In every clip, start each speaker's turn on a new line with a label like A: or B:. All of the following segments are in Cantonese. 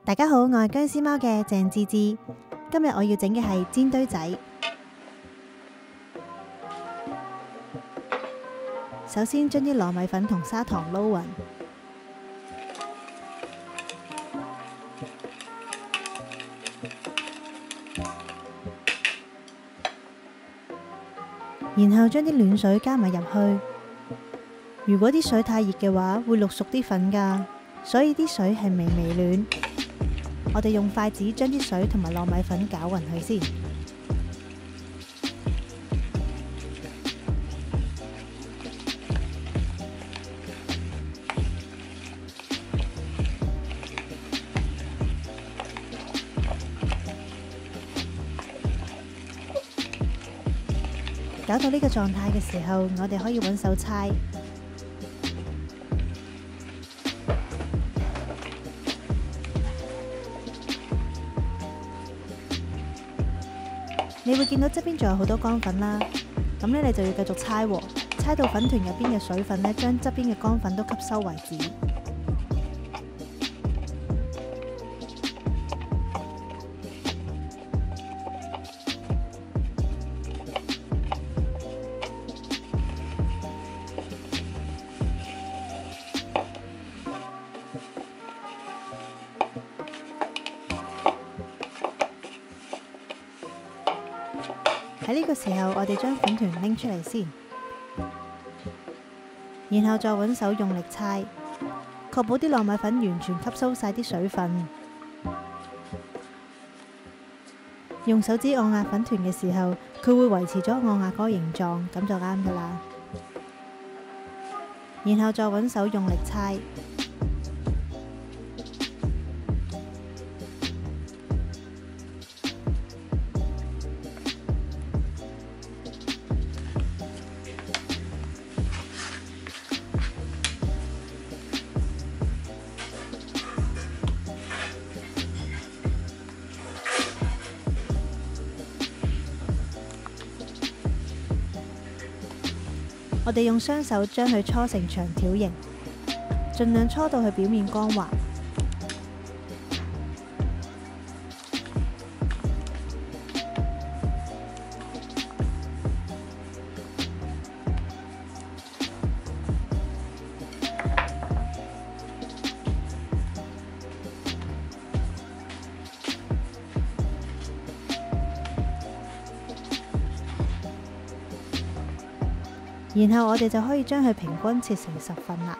A: 大家好，我係僵屍貓嘅鄭芝芝。今日我要整嘅係煎堆仔。首先將啲糯米粉同砂糖撈勻，然後將啲暖水加埋入去。如果啲水太熱嘅話，會淥熟啲粉㗎，所以啲水係微微暖。我哋用筷子將啲水同埋糯米粉攪勻佢先。搞到呢個狀態嘅時候，我哋可以揾手搓。你會見到側邊仲有好多乾粉啦，咁呢你就要繼續搓喎，搓到粉團入邊嘅水分呢，將側邊嘅乾粉都吸收為止。喺呢個時候，我哋將粉團拎出嚟先，然後再揾手用力搓，確保啲糯米粉完全吸收晒啲水分。用手指按壓粉團嘅時候，佢會維持咗按壓嗰個形狀，咁就啱㗎喇。然後再揾手用力搓。我哋用雙手將佢搓成長條形，盡量搓到佢表面光滑。然後我哋就可以將佢平均切成10份啦。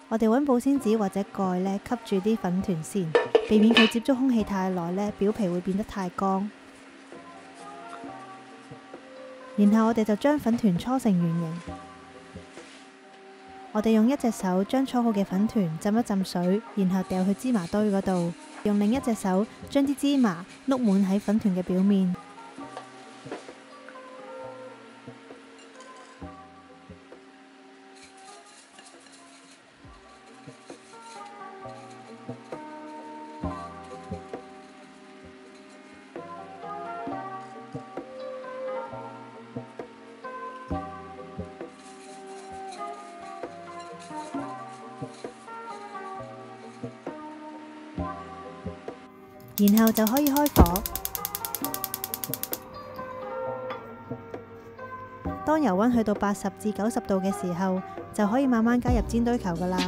A: 我哋揾保鮮紙或者蓋呢，吸住啲粉團先，避免佢接觸空氣太耐呢，表皮會變得太乾。然後我哋就將粉團搓成圓形。我哋用一隻手將搓好嘅粉團浸一浸水，然後掉去芝麻堆嗰度，用另一隻手將啲芝麻碌滿喺粉團嘅表面。然後就可以開火。當油溫去到80至90度嘅時候，就可以慢慢加入煎堆球㗎喇。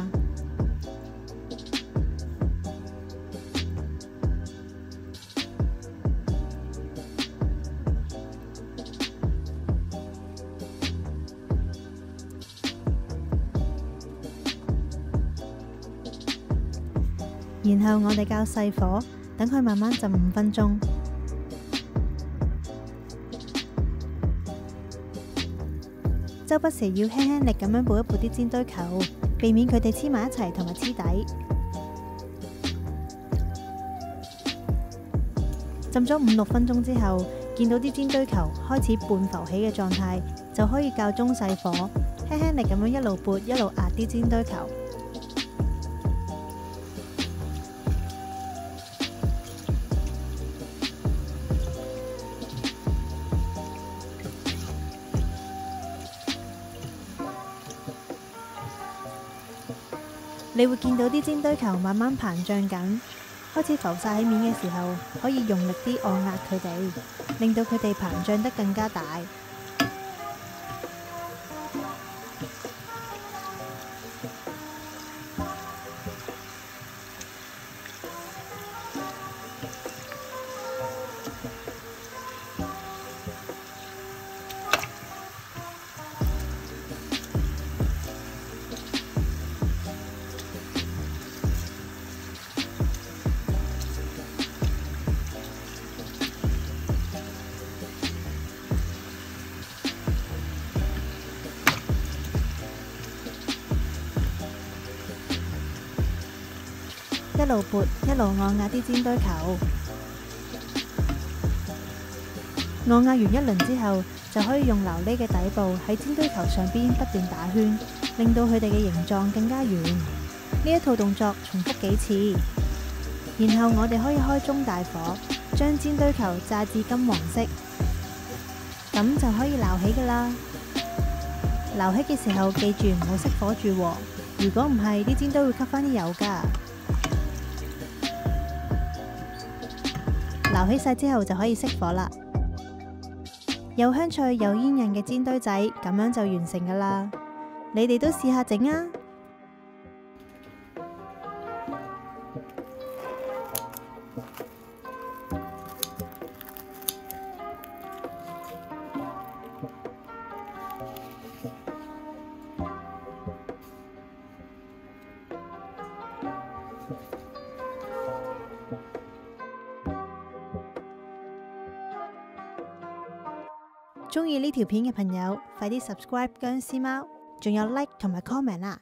A: 然後我哋較細火，等佢慢慢浸5分鐘。周不時要輕輕力咁樣撥一撥啲煎堆球，避免佢哋黐埋一齊同埋黐底。浸咗5-6分鐘之後，見到啲煎堆球開始半浮起嘅狀態，就可以較中細火，輕輕力咁樣一路撥一路壓啲煎堆球。你會見到啲煎堆球慢慢膨脹緊，開始浮晒喺面嘅時候，可以用力啲按壓佢哋，令到佢哋膨脹得更加大。一路撥，一路按壓啲煎堆球。按壓完一輪之後，就可以用琉璃嘅底部喺煎堆球上邊不斷打圈，令到佢哋嘅形狀更加圓。呢一套動作重複幾次，然後我哋可以開中大火，將煎堆球炸至金黃色，咁就可以撈起㗎喇。撈起嘅時候記住唔好熄火住喎，如果唔係啲煎堆會吸返啲油㗎。撈起晒之後就可以熄火啦，又香脆又煙韌嘅煎堆仔咁樣就完成噶啦。你哋都試下整啊！鍾意呢條片嘅朋友，快啲 subscribe 僵屍貓，仲有 like 同埋 comment 啊！